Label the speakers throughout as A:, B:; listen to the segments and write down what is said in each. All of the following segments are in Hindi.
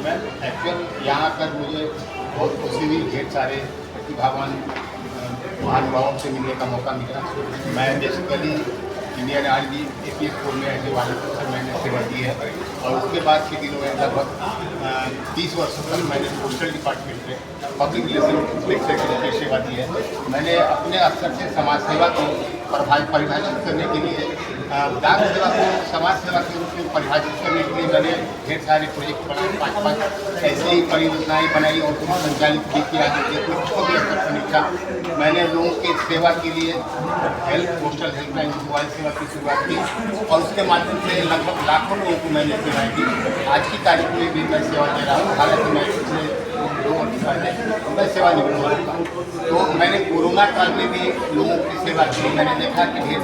A: मैं एक्चुअल यहाँ आकर मुझे बहुत खुशी हुई, ढेर सारे प्रतिभावान महानुभावों से मिलने का मौका मिला। मैं basically Indian army APS core में ऐसे वाले से मैंने सेवा दी है और उसके बाद के दिनों में लगभग 30 वर्षों तक मैंने पोस्टल डिपार्टमेंट में पब्लिक रिलेशन सेक्रेटरी की सेवा दी है। मैंने अपने स्तर से समाज सेवा को परिभाषित करने के लिए डाक सेवा को समाज सेवा के रूप में परिभाषित करने के लिए मैंने ढेर सारे प्रोजेक्ट बनाए, 5 ऐसी ही परियोजनाएँ बनाई और उनको संचालित भी किया। उसको भी स्तर समीक्षा मैंने लोगों की सेवा के लिए पोस्टल हेल्पलाइन मोबाइल सेवा की शुरुआत की और उसके माध्यम से लगभग लाखों लोगों को मैंने सेवाएँ दी। आज की तारीख में भी मैं सेवा दे रहा हूँ, हालांकि मैं पिछले 2 वर्ष पहले मैं सेवा निवृत्त हो चुका हूँ। तो मैंने कोरोना काल में भी लोगों की सेवा की। मैंने देखा कि ढेर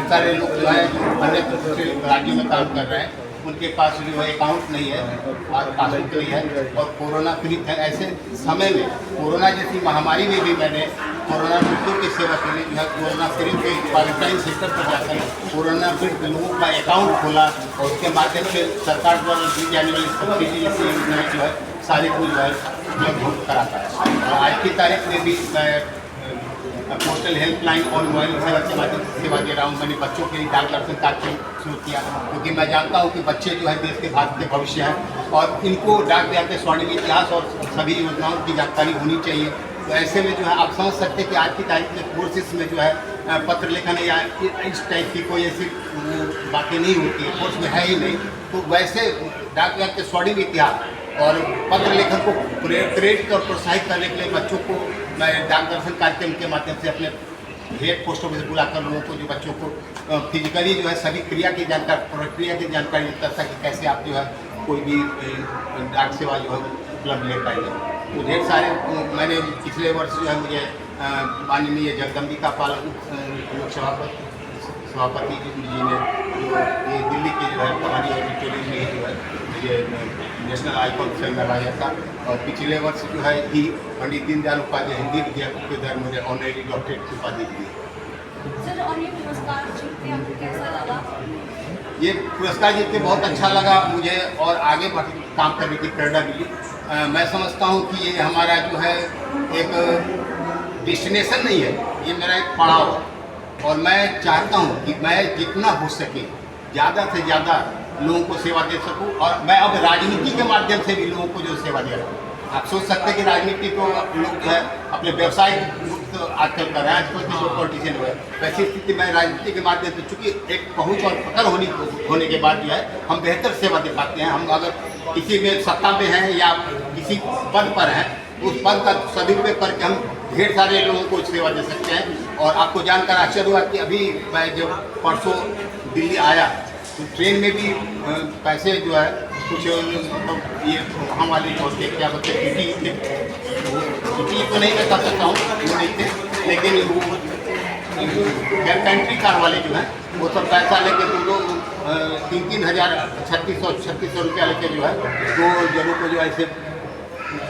A: सारे लोग जो है अन्य दूसरे राज्यों में काम कर रहे हैं, उनके पास जो है अकाउंट नहीं है और पासबुक नहीं है और कोरोना पीड़ित है। ऐसे समय में कोरोना जैसी महामारी में भी मैंने कोरोना मृत्यु की सेवा के लिए जो है कोरोना पीड़ित के क्वारंटाइन सेंटर पर जाकर कोरोना पीड़ित लोगों का अकाउंट खोला और उसके माध्यम से सरकार द्वारा दी जाने वाली सब्सिडी जैसी योजनाएँ जो है सारे को जो है उपलब्ध कराता है। और आज की तारीख में भी मैं पोस्टल हेल्पलाइन और मोबाइल सेवा के माध्यम से सेवा दे रहा हूँ। मैंने बच्चों के लिए डाक दर्शन कार्यक्रम शुरू किया क्योंकि मैं जानता हूँ कि बच्चे जो है देश के भारत के भविष्य हैं और इनको डाक विभाग के स्वर्णिम इतिहास और सभी योजनाओं की जानकारी होनी चाहिए। तो ऐसे में जो है आप समझ सकते हैं कि आज की तारीख में कोर्सेस में जो है पत्र लेखन या इस टाइप की कोई ऐसी बातें नहीं होती है, कोर्स में है ही नहीं। तो वैसे डाक विभाग के स्वर्णिम इतिहास और पत्र लेखन को प्रेरित और प्रोत्साहित करने के लिए बच्चों को मैं डाक दर्शन कार्यक्रम के माध्यम से अपने हेड पोस्ट ऑफिस बुलाकर लोगों को जो बच्चों को फिजिकली जो है सभी क्रिया की जानकारी प्रक्रिया की जानकारी देता था कि कैसे आप जो है कोई भी डाक सेवा जो है उपलब्ध ले पाएंगे। तो ढेर सारे मैंने पिछले वर्ष जो है मुझे माननीय जगदम्बिका पाल लोकसभा सभापति जी ने ये दिल्ली के जो है कहानी ऑडिटोरियम में जो है ये नेशनल आइकॉन से लगाया था और पिछले वर्ष जो है ही पंडित दीनदयाल उपाध्याय हिंदी विद्यापीठ के द्वारा मुझे ऑनरेरी डॉक्टरेट की उपाधि दी।
B: सर, और ये पुरस्कार जीत के आपको कैसा लगा?
A: ये पुरस्कार जीत के बहुत अच्छा लगा मुझे और आगे बढ़ काम करने की प्रेरणा मिली। मैं समझता हूँ कि ये हमारा जो है एक डेस्टिनेशन नहीं है, ये मेरा एक पड़ाव है और मैं चाहता हूँ कि मैं जितना हो सके ज़्यादा से ज़्यादा लोगों को सेवा दे सकूं और मैं अब राजनीति के माध्यम से भी लोगों को जो सेवा दे रहा हूँ। आप सोच सकते हैं कि राजनीति को लोग जो है अपने व्यवसाय आजकल कर रहे हैं, आजकल के जो पॉलिटिशियन हुए वैसी स्थिति में राजनीति के माध्यम से चूँकि एक पहुँच और पकड़ होने के बाद जो है हम बेहतर सेवा दे पाते हैं। हम अगर किसी में सत्ता में हैं या किसी पद पर हैं उस पद का सदुपयोग करके हम ढेर सारे लोगों को सेवा दे सकते हैं। और आपको जानकर आश्चर्य हुआ कि अभी मैं जब परसों दिल्ली आया तो ट्रेन में भी पैसे जो है कुछ ये वहाँ वाले जो होते क्या बोलते ड्यूटी तो नहीं मैं कर सकता हूँ, वो नहीं थे, लेकिन वो कंट्री कार वाले जो हैं वो सब पैसा लेके 2-3 हज़ार 3600 रुपया लेके जो है 2 जनों को जो है ऐसे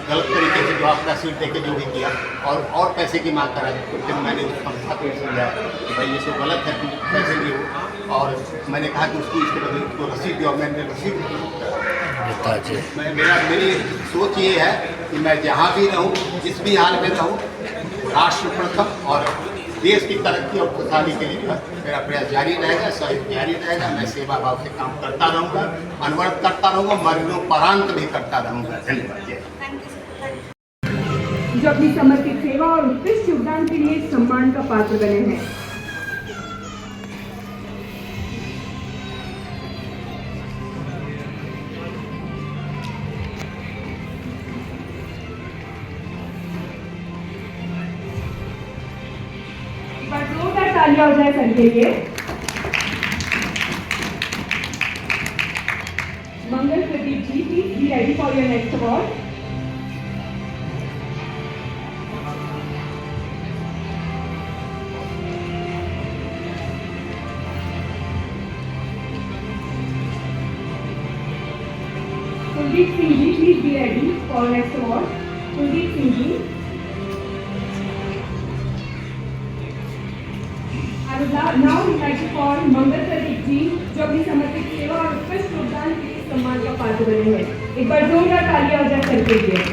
A: गलत तरीके से जो आपका सीट देके जो भी किया और पैसे की मांग करा। तो फिर मैंने उस संस्था को समझाया कि भाई ये सब गलत है, तुम पैसे दिए और मैंने कहा कि उसको इसके बदले उसको रसीद दिया। मैंने रसीद मेरी सोच ये है कि मैं जहाँ भी रहूँ जिस भी हाल में रहूँ राष्ट्र प्रथम और देश की तरक्की और खुशहाली के लिए मेरा प्रयास जारी रहेगा, सहयोग जारी रहेगा। मैं सेवा भाव से काम करता रहूँगा, अनवरत करता रहूँगा, मरणोपरांत भी करता रहूँगा। धन्यवाद।
C: जो अपनी समर्पित सेवा और उत्कृष्ट योगदान के लिए सम्मान का पात्र बने हैं। जोरदार तालियां हो जाए सर के लिए। Mangal Pradeep ji, please be ready for your next award. Kuldeep Singh ji, please be ready for next award. Kuldeep Singh ji. Now like to call Mangal Pradeep ji जो अपनी समर्पित सेवा और उत्कृष्ट योगदान के लिए सम्मान का बने हैं। एक बार जोरदार तालियां हो जाए सर के लिए।